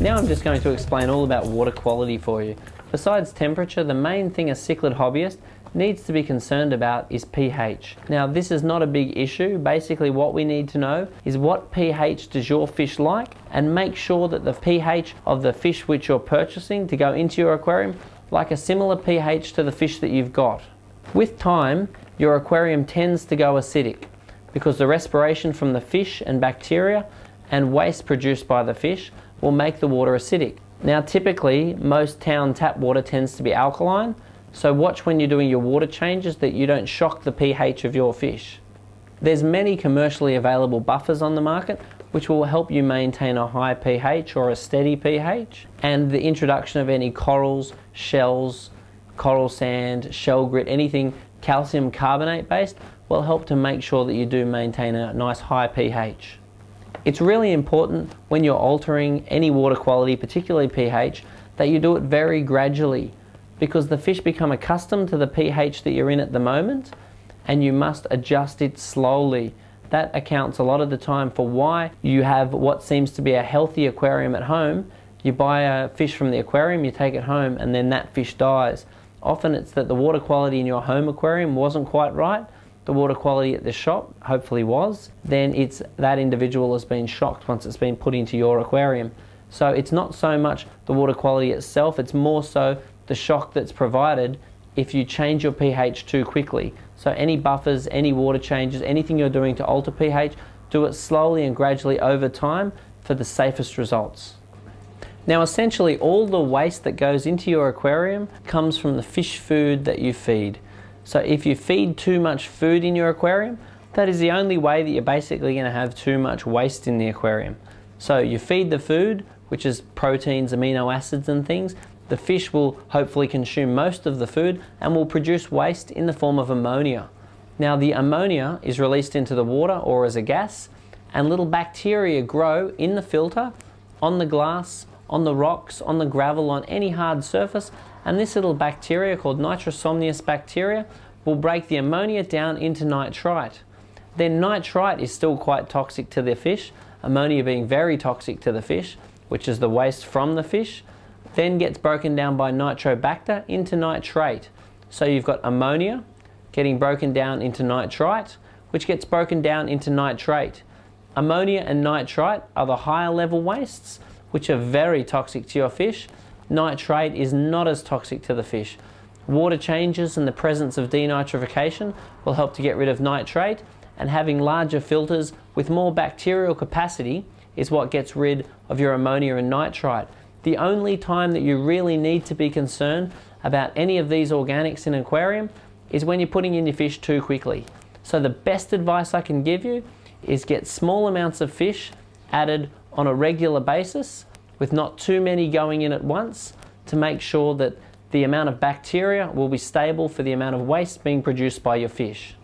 Now I'm just going to explain all about water quality for you. Besides temperature, the main thing a cichlid hobbyist needs to be concerned about is pH. Now this is not a big issue. Basically what we need to know is what pH does your fish like, and make sure that the pH of the fish which you're purchasing to go into your aquarium like a similar pH to the fish that you've got. With time, your aquarium tends to go acidic because the respiration from the fish and bacteria and waste produced by the fish will make the water acidic. Now typically most town tap water tends to be alkaline, so watch when you're doing your water changes that you don't shock the pH of your fish. There's many commercially available buffers on the market which will help you maintain a high pH or a steady pH, and the introduction of any corals, shells, coral sand, shell grit, anything calcium carbonate based will help to make sure that you do maintain a nice high pH. It's really important when you're altering any water quality, particularly pH, that you do it very gradually, because the fish become accustomed to the pH that you're in at the moment, and you must adjust it slowly. That accounts a lot of the time for why you have what seems to be a healthy aquarium at home. You buy a fish from the aquarium, you take it home, and then that fish dies. Often it's that the water quality in your home aquarium wasn't quite right. The water quality at the shop hopefully was. Then it's that individual has been shocked once it's been put into your aquarium. So it's not so much the water quality itself, it's more so the shock that's provided if you change your pH too quickly. So any buffers, any water changes, anything you're doing to alter pH, do it slowly and gradually over time for the safest results. Now essentially all the waste that goes into your aquarium comes from the fish food that you feed. So if you feed too much food in your aquarium, that is the only way that you're basically going to have too much waste in the aquarium. So you feed the food, which is proteins, amino acids and things. The fish will hopefully consume most of the food and will produce waste in the form of ammonia. Now the ammonia is released into the water or as a gas, and little bacteria grow in the filter, on the glass, on the rocks, on the gravel, on any hard surface, and this little bacteria called nitrosomnious bacteria will break the ammonia down into nitrite. Then nitrite is still quite toxic to the fish, ammonia being very toxic to the fish, which is the waste from the fish, then gets broken down by nitrobacter into nitrate. So you've got ammonia getting broken down into nitrite, which gets broken down into nitrate. Ammonia and nitrite are the higher level wastes, which are very toxic to your fish. Nitrate is not as toxic to the fish. Water changes and the presence of denitrification will help to get rid of nitrate, and having larger filters with more bacterial capacity is what gets rid of your ammonia and nitrite. The only time that you really need to be concerned about any of these organics in an aquarium is when you're putting in your fish too quickly. So the best advice I can give you is get small amounts of fish added on a regular basis with not too many going in at once, to make sure that the amount of bacteria will be stable for the amount of waste being produced by your fish.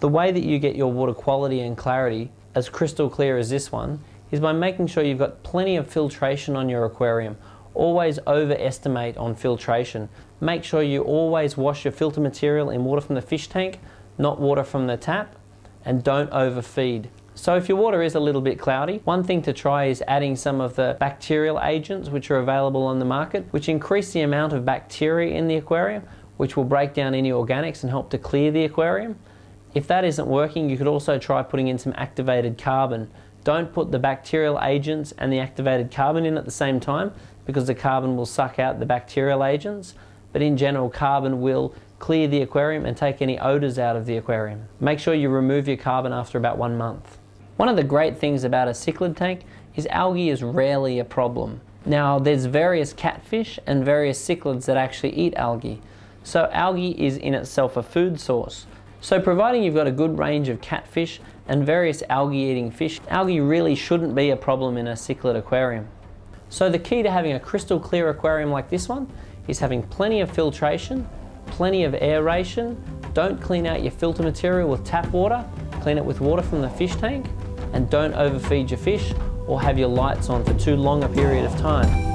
The way that you get your water quality and clarity as crystal clear as this one is by making sure you've got plenty of filtration on your aquarium. Always overestimate on filtration. Make sure you always wash your filter material in water from the fish tank, not water from the tap, and don't overfeed. So if your water is a little bit cloudy, one thing to try is adding some of the bacterial agents which are available on the market, which increase the amount of bacteria in the aquarium, which will break down any organics and help to clear the aquarium. If that isn't working, you could also try putting in some activated carbon. Don't put the bacterial agents and the activated carbon in at the same time, because the carbon will suck out the bacterial agents, but in general carbon will clear the aquarium and take any odours out of the aquarium. Make sure you remove your carbon after about 1 month. One of the great things about a cichlid tank is algae is rarely a problem. Now there's various catfish and various cichlids that actually eat algae. So algae is in itself a food source. So providing you've got a good range of catfish and various algae eating fish, algae really shouldn't be a problem in a cichlid aquarium. So the key to having a crystal clear aquarium like this one is having plenty of filtration, plenty of aeration. Don't clean out your filter material with tap water, clean it with water from the fish tank, and don't overfeed your fish or have your lights on for too long a period of time.